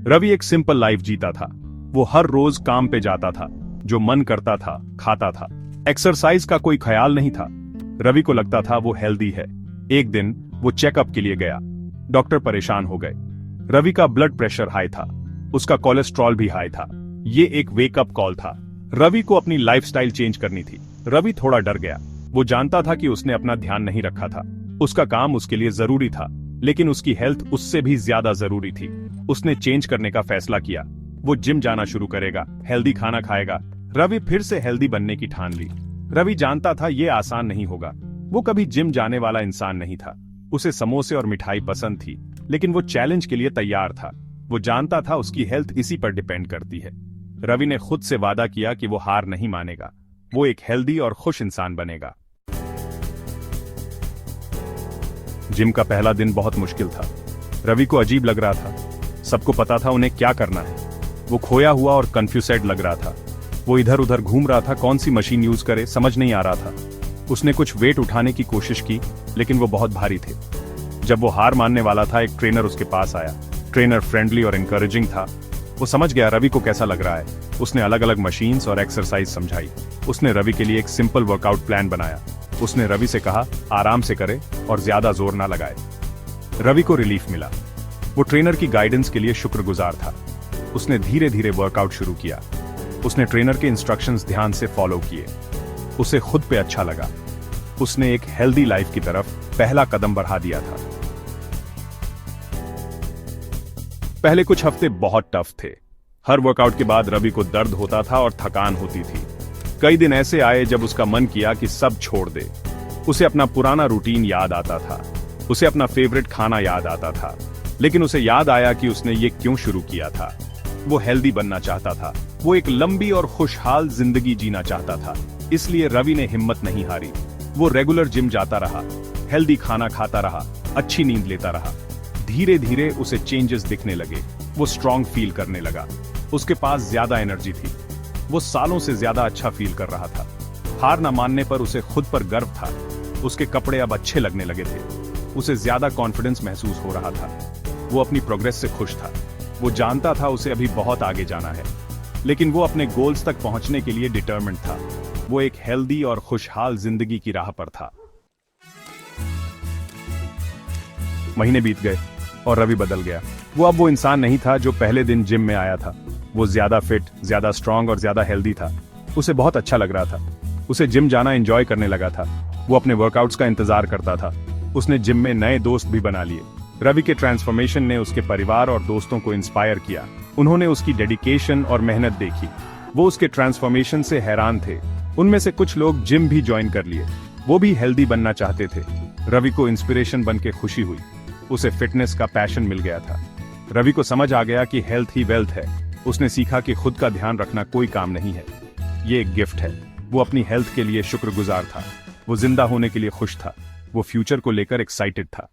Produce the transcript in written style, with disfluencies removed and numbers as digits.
रवि एक simple life जीता था। वो हर रोज काम पे जाता था, जो मन करता था खाता था। एक्सरसाइज का कोई ख्याल नहीं था। रवि को लगता था वो हेल्दी है। एक दिन वो चेकअप के लिए गया। डॉक्टर परेशान हो गए। रवि का ब्लड प्रेशर हाई था, उसका कोलेस्ट्रॉल भी हाई था। ये एक वेकअप कॉल था। रवि को अपनी लाइफस्टाइल चेंज करनी थी। रवि थोड़ा डर गया। वो जानता था कि उसने अपना ध्यान नहीं रखा था। उसका काम उसके लिए जरूरी था, लेकिन उसकी हेल्थ उससे भी ज्यादा जरूरी थी। उसने चेंज करने का फैसला किया। वो जिम जाना शुरू करेगा, हेल्दी खाना खाएगा। रवि फिर से हेल्दी बनने की ठान ली। रवि जानता था ये आसान नहीं होगा। वो कभी जिम जाने वाला इंसान नहीं था। उसे समोसे और मिठाई पसंद थी, लेकिन वो चैलेंज के लिए तैयार था। वो जानता था उसकी हेल्थ इसी पर डिपेंड करती है। रवि ने खुद से वादा किया कि वो हार नहीं मानेगा। वो एक हेल्दी और खुश इंसान बनेगा। जिम का पहला दिन बहुत मुश्किल था। रवि को अजीब लग रहा था। सबको पता था उन्हें क्या करना है। वो खोया हुआ और कंफ्यूज्ड लग रहा था। वो इधर उधर घूम रहा था, कौन सी मशीन यूज करे समझ नहीं आ रहा था। उसने कुछ वेट उठाने की कोशिश की, लेकिन वो बहुत भारी थे। जब वो हार मानने वाला था, एक ट्रेनर उसके पास आया। ट्रेनर फ्रेंडली और एनकरेजिंग था। वो समझ गया रवि को कैसा लग रहा है। उसने अलग अलग मशीन्स और एक्सरसाइज समझाई। उसने रवि के लिए एक सिंपल वर्कआउट प्लान बनाया। उसने रवि से कहा आराम से करे और ज्यादा जोर ना लगाए। रवि को रिलीफ मिला। वो ट्रेनर की गाइडेंस के लिए शुक्रगुजार था। उसने धीरे धीरे वर्कआउट शुरू किया। उसने ट्रेनर के इंस्ट्रक्शंस ध्यान से फॉलो किए। उसे खुद पे अच्छा लगा। उसने एक हेल्दी लाइफ की तरफ पहला कदम बढ़ा दिया था। पहले कुछ हफ्ते बहुत टफ थे। हर वर्कआउट के बाद रवि को दर्द होता था और थकान होती थी। कई दिन ऐसे आए जब उसका मन किया कि सब छोड़ दे। उसे अपना पुराना रूटीन याद आता था। उसे अपना फेवरेट खाना याद आता था। लेकिन उसे याद आया कि उसने ये क्यों शुरू किया था। वो हेल्दी बनना चाहता था। वो एक लंबी और खुशहाल जिंदगी जीना चाहता था। इसलिए रवि ने हिम्मत नहीं हारी। वो रेगुलर जिम जाता रहा, हेल्दी खाना खाता रहा, अच्छी नींद लेता रहा। धीरे धीरे उसे चेंजेस दिखने लगे। वो स्ट्रांग फील करने लगा। उसके पास ज्यादा एनर्जी थी। वो सालों से ज्यादा अच्छा फील कर रहा था। हार न मानने पर उसे खुद पर गर्व था। उसके कपड़े अब अच्छे लगने लगे थे। उसे ज्यादा कॉन्फिडेंस महसूस हो रहा था। वो अपनी प्रोग्रेस से खुश था। वो जानता था उसे अभी बहुत आगे जाना है, लेकिन वो अपने गोल्स तक पहुंचने के लिए डिटरमिन्ड था। वो एक हेल्दी और खुशहाल जिंदगी की राह पर था। महीने बीत गए और रवि बदल गया। वो अब वो इंसान नहीं था जो पहले दिन जिम में आया था। वो ज्यादा फिट, ज्यादा स्ट्रांग और ज्यादा हेल्दी था। उसे बहुत अच्छा लग रहा था। उसे जिम जाना एंजॉय करने लगा था। वो अपने वर्कआउट्स का इंतजार करता था। उसने जिम में नए दोस्त भी बना लिए। रवि के ट्रांसफॉर्मेशन ने उसके परिवार और दोस्तों को इंस्पायर किया। उन्होंने उसकी डेडिकेशन और मेहनत देखी। वो उसके ट्रांसफॉर्मेशन से हैरान थे। उनमें से कुछ लोग जिम भी ज्वाइन कर लिए। वो भी हेल्दी बनना चाहते थे। रवि को इंस्पिरेशन बन के खुशी हुई। उसे फिटनेस का पैशन मिल गया था। रवि को समझ आ गया कि हेल्थ ही वेल्थ है। उसने सीखा कि खुद का ध्यान रखना कोई काम नहीं है, ये एक गिफ्ट है। वो अपनी हेल्थ के लिए शुक्रगुजार था। वो जिंदा होने के लिए खुश था। वो फ्यूचर को लेकर एक्साइटेड था।